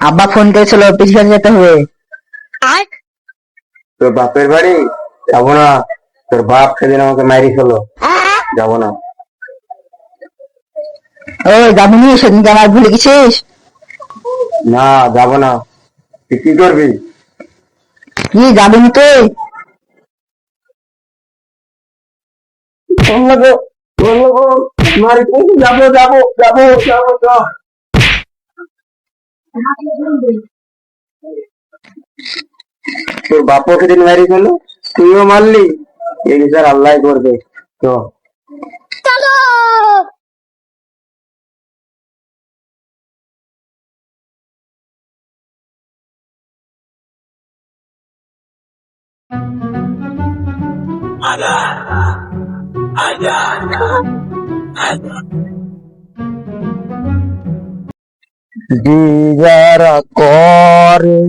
আব্বা ফোন করেছিল পিছনে যেতে হবে। তোর বাপের বাড়ি যাবো না, তোর বাপ সেদিন আমাকে মারি ফেলো, যাবো না। ওই যাবনি, সেদিনকে আমার ভুলে গেছিস? না যাবো না। তুই কি করবি? কি যাবনি তুই? মারি ফেলবি, যাবো যাবো যাবো যাবো যাবো। তোর বাপও সেদিন মারি ফেলো, তুইও মারলি, এই বিচার আল্লাহ করবে। তো যারা করে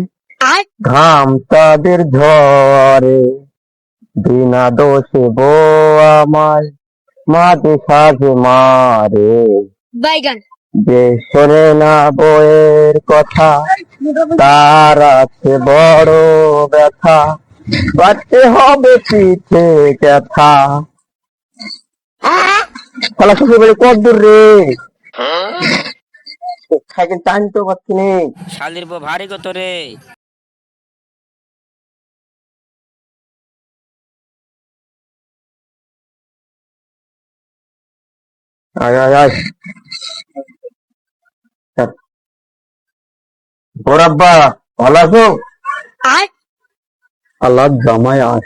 ঘাম তাদের ঝরে, বিনা দোষে বউ আমায় মাঝে সাঝে মারে। বাইগান যে শোনে না বউয়ের কথা, তার আছে বড় ব্যথা, বাড়তে হবে পিঠে ব্যথা। শালা শ্বশুর বাড়ি কত দূর রে? সাইকেল টানতে পারছি নি। শালির বউ ভারী কত রে। আয় আয় আয়। বরাব্বা ভালো আছো? আল্লাহ জামাই আস,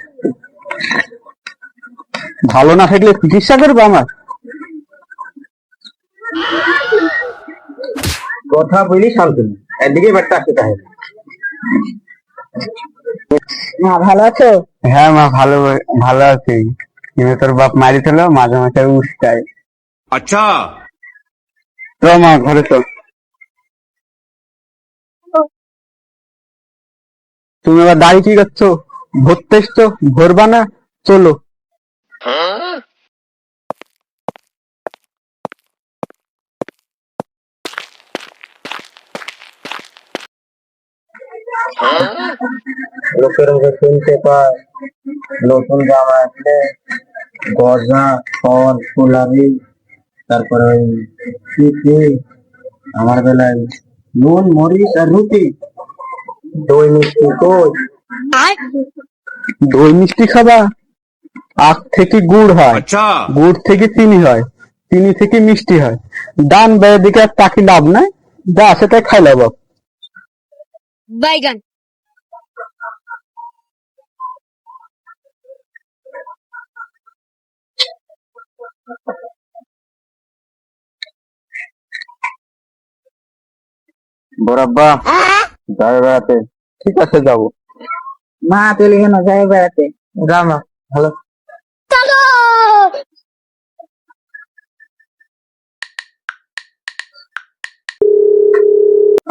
ভালো না থাকলে চিকিৎসা করবো আমার? কথা বলি শান্ত, এদিকে ব্যাটটা আসতে তাহলে। মা ভালো আছো? হ্যাঁ মা, ভালো ভালো আছি, কিন্তু তোর বাপ মারি ফেলো, মাঝে মাঝে উস্কায়। अच्छा। তো মা ঘরে চল। তুমি আবার দাঁড়িয়ে কি করছো? ভরতে এসছো, ভরবা না? চলো। লোকের মুখে শুনতে পায় নতুন জামা আসলে গজা, ফল, ফুলাবি, তারপরে ওই কি আমার বেলায় নুন মরিচ আর রুটি, দই মিষ্টি কই? দই মিষ্টি খাবা? আখ থেকে গুড় হয়, अच्छा। গুড় থেকে চিনি হয়, চিনি থেকে মিষ্টি হয়। ডান বেয়ের দিকে আর তাকি লাভ নাই, যা আছে তাই খাই লাভ। বাইগান বরাব্বা যাবে বেড়াতে? ঠিক আছে যাবো। মা তুই কেন যাই বেড়াতে? যা না, ভালো।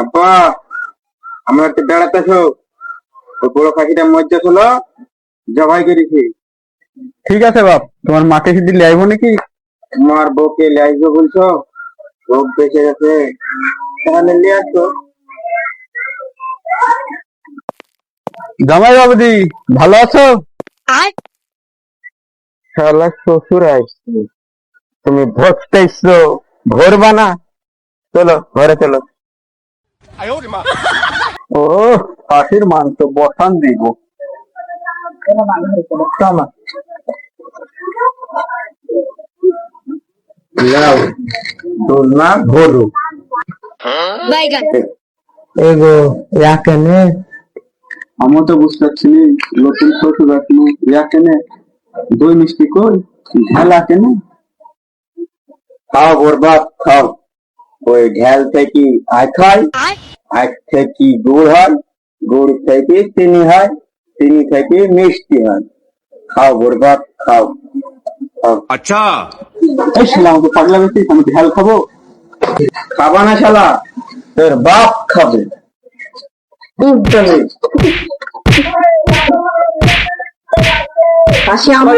আপা আমরা একটু বেড়াতে আসো, ওই বড় পাখিটা মজ্জা ছিল, জবাই করেছি। ঠিক আছে বাপ, তোমার মাকে যদি লাইব নাকি? তোমার বউকে লাইবে বলছো, রোগ বেঁচে গেছে, তাহলে নিয়ে আসো। জামাই বাবুদি ভালো আছো? শালা শ্বশুর আসছে, তুমি ভরতে এসছো, ভরবা না? চলো ঘরে চলো। ও খাসির মাংস বসান দিব। চলো লাও, দোলনা ভরু। বাইগান এগো ইয়াকেনে, আমি তো বুঝতে পারছি নি, নতুন শ্বশুর আসলো, ইয়াকেনে দই মিষ্টি কই, ঝালা কেনে? খাও বরবাদ খাও, ওই ঢেল থেকে আখ হয়, আখ থেকে গুড় হয়, গুড় থেকে চিনি হয়, চিনি থেকে মিষ্টি হয়। খাও বরবাদ খাও খাও। अच्छा। এই শালা আমাকে পাগলা করছিস, আমি ঢেল খাবো? খাবা না শালা, তোর বাপ খাবে। কাশি আমার